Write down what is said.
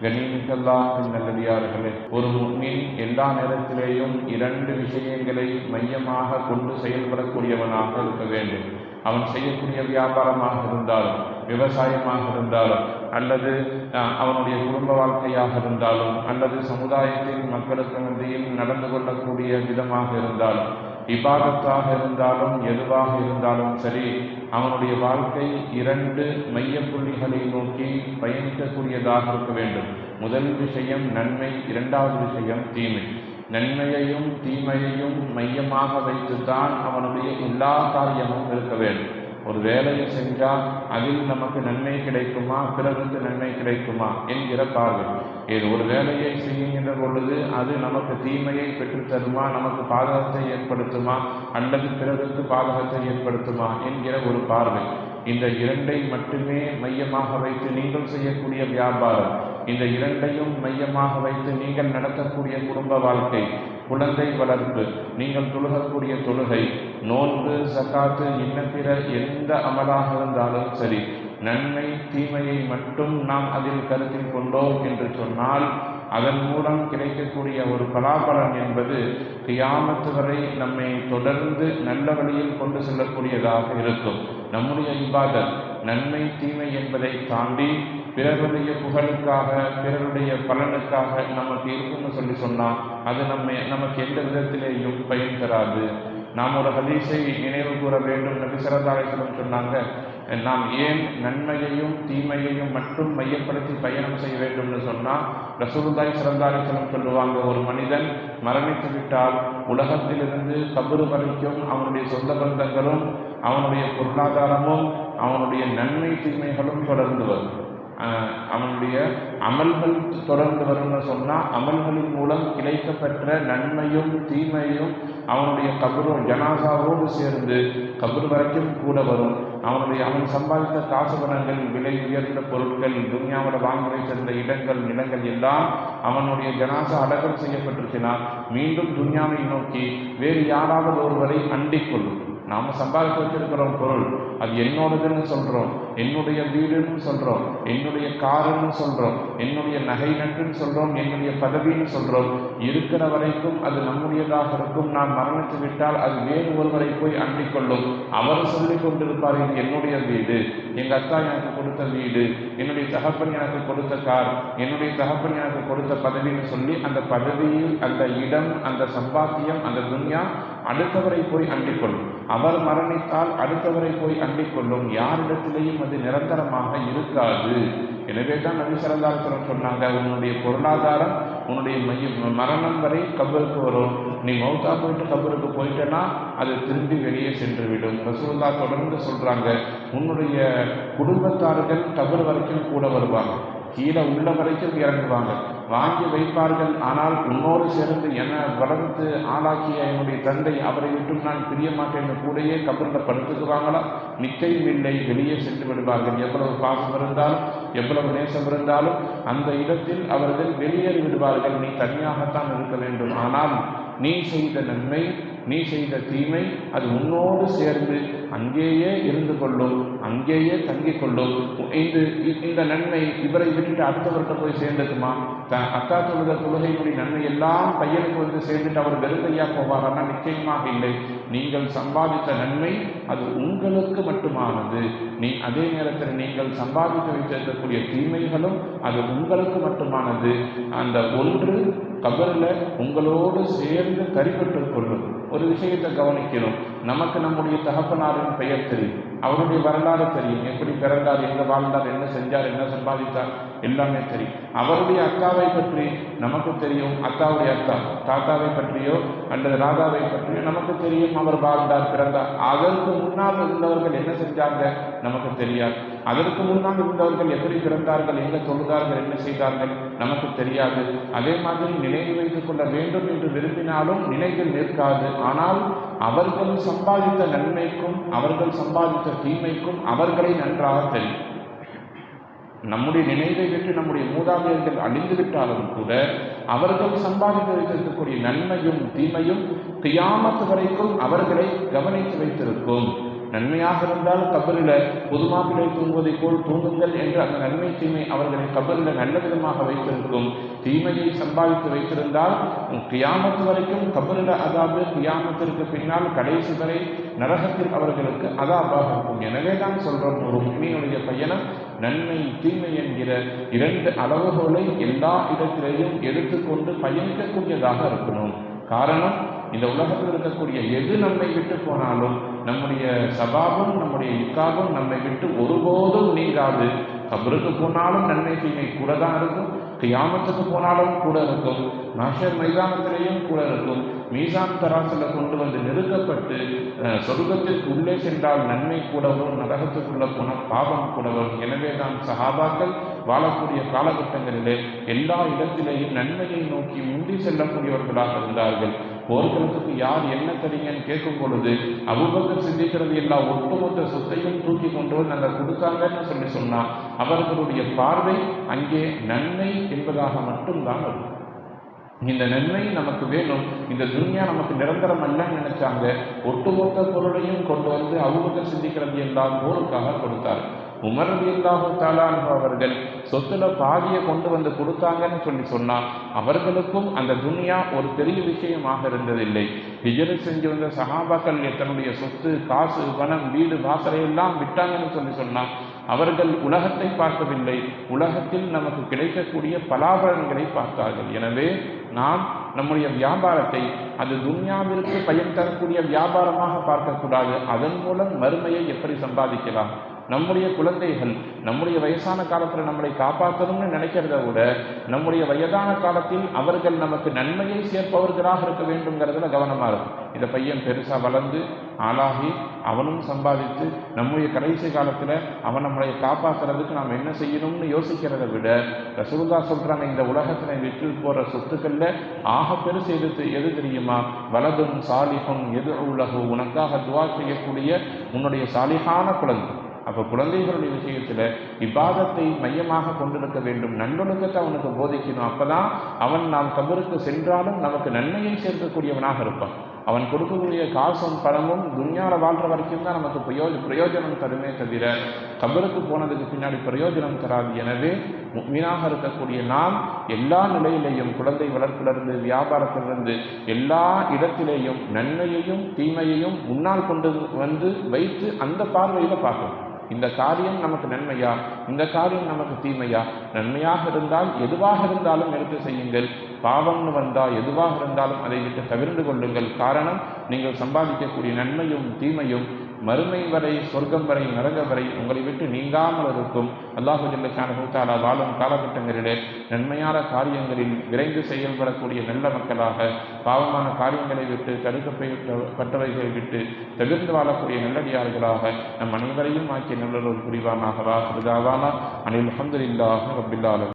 கண்ணியமிக்கல்லாஹ்வின் நல்லடியார்களே, ஒரு முஃமின் எல்லா நேரத்திலேயும் இரண்டு விஷயங்களை மையமாக கொண்டு செயல்படக்கூடியவனாக இருக்க வேண்டும். அவன் செய்யக்கூடிய வியாபாரமாக இருந்தாலும், விவசாயமாக இருந்தாலும், அல்லது அவனுடைய குடும்ப வாழ்க்கையாக இருந்தாலும், அல்லது சமுதாயத்தின் மக்களுக்கு மத்தியில் நடந்து கொள்ளக்கூடிய விதமாக இருந்தாலும், இபாதத்தாக இருந்தாலும், எதுவாக இருந்தாலும் சரி, அவனுடைய வாழ்க்கை இரண்டு மையப்புள்ளிகளை நோக்கி பயணிக்கக்கூடியதாக இருக்க வேண்டும். முதல் விஷயம் நன்மை, இரண்டாவது விஷயம் தீமை. நன்மையையும் தீமையையும் மையமாக வைத்துத்தான் அவனுடைய எல்லா காரியமும் இருக்க வேண்டும். ஒரு வேலையை செஞ்சால் அதில் நமக்கு நன்மை கிடைக்குமா, பிறருக்கு நன்மை கிடைக்குமா என்கிற பார்வை. ஒரு வேலையை செய்கின்ற பொழுது அது நமக்கு தீமையை பெற்றுத்தருமா, நமக்கு பாதகத்தை ஏற்படுத்துமா, அல்லது பிறருக்கு பாதகத்தை ஏற்படுத்துமா என்கிற ஒரு பார்வை. இந்த இரண்டை மட்டுமே மையமாக வைத்து நீங்கள் செய்யக்கூடிய வியாபாரம், இந்த இரண்டையும் மையமாக வைத்து நீங்கள் நடத்தக்கூடிய குடும்ப வாழ்க்கை, குழந்தை வளர்ப்பு, நீங்கள் தொழுகக்கூடிய தொழுகை, நோன்பு, சகாத்து, இன்ன பிற எந்த அமலாக இருந்தாலும் சரி, நன்மை தீமையை மட்டும் நாம் அதில் கருத்தில் கொண்டோம் என்று சொன்னால் அதன் மூலம் கிடைக்கக்கூடிய ஒரு பலாபலன் என்பது கியாமத்து வரை நம்மை தொடர்ந்து நல்ல வழியில் கொண்டு செல்லக்கூடியதாக இருக்கும். நம்முடைய இபாதத் நன்மை தீமை என்பதை தாண்டி பிறருடைய புகழுக்காக, பிறருடைய பலனுக்காக நமக்கு இருக்குன்னு சொன்னால் அது நமக்கு எந்த விதத்திலேயும் பயன் தராது. நாம் ஒரு ஹதீஸை நினைவு கூற வேண்டும். நபி ஸல்லல்லாஹு அலைஹி வஸல்லம் சொன்னாங்க, நாம் ஏன் நன்மையையும் தீமையையும் மட்டும் மையப்படுத்தி பயணம் செய்ய வேண்டும்னு சொன்னால், ரசூலுல்லாஹி ஸல்லல்லாஹு அலைஹி வஸல்லம் சொல்லுவாங்க, ஒரு மனிதன் மரணித்து விட்டால் உலகத்திலிருந்து கபரு வரைக்கும் அவனுடைய சொந்த பந்தங்களும், அவனுடைய பொருளாதாரமும், அவனுடைய நன்மை தீமைகளும் தொடர்ந்து வரும். அவனுடைய அமல்கள் தொடர்ந்து வரும்னு சொன்னால், அமல்களின் மூலம் கிடைக்கப்பெற்ற நன்மையும் தீமையும் அவனுடைய கபரு ஜனாசாவோடு சேர்ந்து கபரு வரைக்கும் கூட வரும். அவன் சம்பாதித்த காசு பணங்கள், விலை உயர்ந்த பொருட்கள், துன்யாவில் வாங்கி வைத்திருந்த இடங்கள், நிலங்கள் எல்லாம் அவனுடைய ஜனாசா அடக்கம் செய்யப்பட்டிருக்கிறான். மீண்டும் துன்யாவை நோக்கி வேறு யாராவது ஒருவரை அண்டிக் கொள்ளும். நாம் சம்பாதித்து வச்சிருக்கிறோம் பொருள், அது என்னோடதுன்னு சொல்கிறோம், என்னுடைய வீடுன்னு சொல்கிறோம், என்னுடைய காருன்னு சொல்கிறோம், என்னுடைய நகை நட்டுன்னு சொல்கிறோம், என்னுடைய பதவின்னு சொல்கிறோம். இருக்கிற வரைக்கும் அது நம்முடையதாக இருக்கும். நாம் மரணித்து விட்டால் அது வேறு ஒருவரை போய் அண்டிக் கொள்ளும். அவர் சொல்லிக் கொண்டிருப்பார், இது என்னுடைய வீடு, எங்கள் அக்கா எனக்கு கொடுத்த வீடு, என்னுடைய தகப்பன் எனக்கு கொடுத்த கார், என்னுடைய தகப்பன் எனக்கு கொடுத்த பதவின்னு சொல்லி அந்த பதவியில், அந்த இடம், அந்த சம்பாத்தியம், அந்த துன்யா அடுத்தவரை போய் அண்டிக் கொள்ளும். அவர் மரணித்தால் அடுத்தவரை போய் அண்டிக் கொள்ளும். யாரிடத்திலேயும் அது நிரந்தரமாக இருக்காது. எனவே தான் நபி ஸல்லல்லாஹு அலைஹி வஸல்லம் சொன்னாங்க, உன்னுடைய பொருளாதாரம் உன்னுடைய மரணம் வரை கபருக்கு வரும். நீ மௌத்தா போயிட்டு கபருக்கு போயிட்டேன்னா அது திரும்பி வெளியே சென்று விடும். ரசூலுல்லாஹ் தொடர்ந்து சொல்றாங்க, உன்னுடைய குடும்பத்தார்கள் கபர் வரைக்கும் கூட வருவாங்க, கீழே உள்ள வரைக்கும் இறங்குவாங்க, வாங்கி வைப்பார்கள். ஆனால் உன்னோடு சேர்ந்து என வளர்ந்து ஆளாக்கிய என்னுடைய தந்தை, அவரை விட்டும் நான் பிரிய மாட்டேன்னு கூடயே கபரில் படுத்துக்குவாங்களா? நிச்சயம் இல்லை, வெளியே சென்று விடுவார்கள். எவ்வளவு பாசம் இருந்தாலும், எவ்வளவு நேசம் இருந்தாலும் அந்த இடத்தில் அவர்கள் வெளியேறி விடுவார்கள். நீ தனியாகத்தான் இருக்க வேண்டும். ஆனால் நீ செய்த நன்மை, நீ செய்த தீமை அது உன்னோடு சேர்ந்து அங்கேயே இருந்து கொள்ளும், அங்கேயே தங்கிக் கொள்ளும். இந்த நன்மை இவரை விட்டுட்டு அடுத்தவர்கிட்ட போய் சேர்ந்துக்குமா? அக்கா தொழுத தொழுகைக்குரிய நன்மை எல்லாம் பையனுக்கு வந்து சேர்ந்துட்டு அவர் வெறுமையா போவாரா? நிச்சயமாக இல்லை. நீங்கள் சம்பாதித்த நன்மை அது உங்களுக்கு மட்டுமானது. அதே நேரத்தில் நீங்கள் சம்பாதித்து வைத்திருக்கக்கூடிய தீமைகளும் அது உங்களுக்கு மட்டுமானது. அந்த ஒன்று கபரில் உங்களோடு சேர்ந்து கரிபட்டுக் கொள்ளும். ஒரு விஷயத்தை கவனிக்கணும். நமக்கு நம்முடைய தகப்பனாரின் பெயர் தெரியும், அவருடைய வரலாறு தெரியும், எப்படி பிறந்தார், எங்கே வாழ்ந்தார், என்ன செஞ்சார், என்ன சம்பாதித்தார், எல்லாமே தெரியும். அவருடைய அக்காவை பற்றி நமக்கு தெரியும், அக்காவுடைய அக்கா தாத்தாவை பற்றியோ அல்லது ராதாவை பற்றியோ நமக்கு தெரியும், அவர் வாழ்ந்தார், பிறந்தார். அதற்கு முன்னால் இருந்தவர்கள் என்ன செஞ்சாங்க நமக்கு தெரியாது. அதற்கு முன்னால் இருந்தவர்கள் எப்படி பிறந்தார்கள், எங்கே தொழுதார்கள், என்ன செய்தார்கள் நமக்கு தெரியாது. அதே மாதிரி நினைவு வைத்துக் கொள்ள வேண்டும் என்று விரும்பினாலும் நினைவில் நிற்காது. ஆனால் அவர்கள் சம்பாதித்த நன்மைக்கும் அவர்கள் சம்பாதித்த தீமைக்கும் அவர்களை நன்றாக தெரியும். நம்முடைய நினைவை விட்டு நம்முடைய மூதாதையர்கள் அழிந்து விட்டாலும் கூட அவர்கள் சம்பாதித்து வைத்திருக்கக்கூடிய நன்மையும் தீமையும் கியாமத் வரைக்கும் அவர்களை கவனித்து வைத்திருக்கும். நன்மையாக இருந்தால் கபரில் பொதுமாப்பிளை தூங்குவதை போல் தூங்குங்கள் என்று அந்த நன்மை தீமை அவர்களை கபரில் நல்ல விதமாக வைத்திருக்கும். தீமையை சம்பாதித்து வைத்திருந்தால் கியாமத்து வரைக்கும் கபரில் அதாபு, கியாமத்திற்கு பின்னால் கடைசி வரை நரகத்தில் அவர்களுக்கு அதாபாக இருக்கும். எனவே தான் சொல்றோம், ஒரு முஃமினுடைய பயணம் நன்மை தீமை என்கிற 2 அளவுகோலை எல்லா இடத்திலேயும் எடுத்துக்கொண்டு பயணிக்கக்கூடியதாக இருக்கணும். காரணம், இந்த உலகத்தில் இருக்கக்கூடிய எது நம்மை விட்டு போனாலும் நம்முடைய சபாபும் நம்முடைய இக்காபும் நம்மை விட்டு ஒருபோதும் நீங்காது. கபருக்கு போனாலும் நன்மை தீமை கூட தான் இருக்கும், கியாமத்துக்கு போனாலும் கூட இருக்கும், மஹ்ஷர் மைதானத்திலேயும் கூட இருக்கும். மீசான் தராசில் கொண்டு வந்து நிறுத்தப்பட்டு சொர்க்கத்திற்கு உள்ளே சென்றால் நன்மை கூடவும், நரகத்துக்குள்ள போன பாவம் கூடவும். எனவே தான் சஹாபாக்கள் வாழக்கூடிய காலகட்டங்களிலே எல்லா இடத்திலேயும் நன்மையை நோக்கி முந்தி செல்லக்கூடியவர்களாக இருந்தார்கள். போர்க்களத்துக்கு யார் என்ன தரீங்கன்னு கேட்கும் பொழுது அபூபக்கர் சித்திக்கிறது எல்லா ஒட்டுமொத்த சொத்தையும் தூக்கி கொண்டு வந்து நாங்கள் கொடுத்தாங்கன்னு சொன்னால் அவர்களுடைய பார்வை அங்கே நன்மை என்பதாக மட்டும்தான் இருக்கும். இந்த நன்மை நமக்கு வேணும், இந்த துன்யா நமக்கு நிரந்தரம் அல்லன்னு நினைச்சாங்க. ஒட்டுமொத்த பொருளையும் கொண்டு வந்து அபூபக்கர் சித்திக்கிறது எல்லாம் போருக்காக கொடுத்தார். உமர் ரலியல்லாஹு தஆலா அன்ஹு அவர்கள் சொத்துல பாதியை கொண்டு வந்து கொடுத்தாங்கன்னு சொன்னால் அவர்களுக்கும் அந்த துனியா ஒரு பெரிய விஷயமாக இருந்ததில்லை. ஹிஜ்ரத் செஞ்சு வந்த சஹாபாக்கள் தன்னுடைய சொத்து, காசு, பணம், வீடு, வாசலையெல்லாம் விட்டாங்கன்னு சொன்னால் அவர்கள் உலகத்தை பார்க்கவில்லை, உலகத்தில் நமக்கு கிடைக்கக்கூடிய பலாபலன்களை பார்த்தார்கள். எனவே நாம் நம்முடைய வியாபாரத்தை அது துன்யாவிற்கு பயன் தரக்கூடிய வியாபாரமாக பார்க்கக்கூடாது. அதன் மூலம் மறுமையை எப்படி சம்பாதிக்கலாம், நம்முடைய குழந்தைகள் நம்முடைய வயசான காலத்தில் நம்மளை காப்பாற்றணும்னு நினைக்கிறத விட நம்முடைய வயதான காலத்தில் அவர்கள் நமக்கு நன்மையை சேர்ப்பவர்களாக இருக்க வேண்டும்ங்கிறதுல கவனமாக இருக்கும். இந்த பையன் பெருசாக வளர்ந்து ஆளாகி அவனும் சம்பாதித்து நம்முடைய கடைசி காலத்தில் அவன் நம்மளை காப்பாற்றுறதுக்கு நாம் என்ன செய்யணும்னு யோசிக்கிறத விட ரசூலுல்லாஹ் சொல்கிறாங்க, இந்த உலகத்தில் விற்று போகிற சொத்துக்களில் ஆக பெருசு எது தெரியுமா? வலதும் சாலிஹும் எது உலகு, உனக்காக துவா செய்யக்கூடிய உன்னுடைய சாலிஹான குழந்தை. அப்போ குழந்தைகளுடைய விஷயத்தில் இபாதத்தை மையமாக கொண்டிருக்க வேண்டும், நல்லொழுக்கத்தை அவனுக்கு போதிக்கணும். அப்போதான் அவன் நாம் கபருக்கு சென்றாலும் நமக்கு நன்மையை சேர்க்கக்கூடியவனாக இருப்பான். அவன் கொடுக்கக்கூடிய காசும் பணமும் துன்யால வாழ்ற வரைக்கும் தான் நமக்கு பிரயோஜனம் தருமே தவிர கபருக்கு போனதுக்கு பின்னாடி பிரயோஜனம் தராது. எனவே முஃமினாக இருக்கக்கூடிய நாம் எல்லா நிலையிலையும், குழந்தை வளர்ப்பிலிருந்து வியாபாரத்திலிருந்து எல்லா இடத்திலேயும் நன்மையையும் தீமையையும் முன்னால் கொண்டு வந்து வைத்து அந்த பார்வையில் பார்க்கணும். இந்த காரியம் நமக்கு நன்மையா, இந்த காரியம் நமக்கு தீமையா? நன்மையாக இருந்தால் எதுவாக இருந்தாலும் எடுத்து செய்யுங்கள், பாவம்னு வந்தால் எதுவாக இருந்தாலும் அதை விட்டு தவிர்த்து கொள்ளுங்கள். காரணம், நீங்கள் சம்பாதிக்கக்கூடிய நன்மையும் தீமையும் மறுமை வரை, சொர்க்கம் வரை, நரகம் வரை உங்களை விட்டு நீங்காமல் இருக்கும். அல்லாஹு ஜல்ல ஷானஹு தஆலா வாழும் காலகட்டங்களிலே நன்மையான காரியங்களில் விரைந்து செயல்படக்கூடிய நல்ல மக்களாக, பாவமான காரியங்களை விட்டு தடுக்கப்பட்டவைகளை விட்டு தவிர்த்து வாழக்கூடிய நல்லடியார்களாக நம் அனைவரையும் ஆக்கிய நல்லொரு புரிவானாக. வாஹிரு தஅவானா அனில் ஹம்துலில்லாஹி ரப்பில் ஆலமீன்.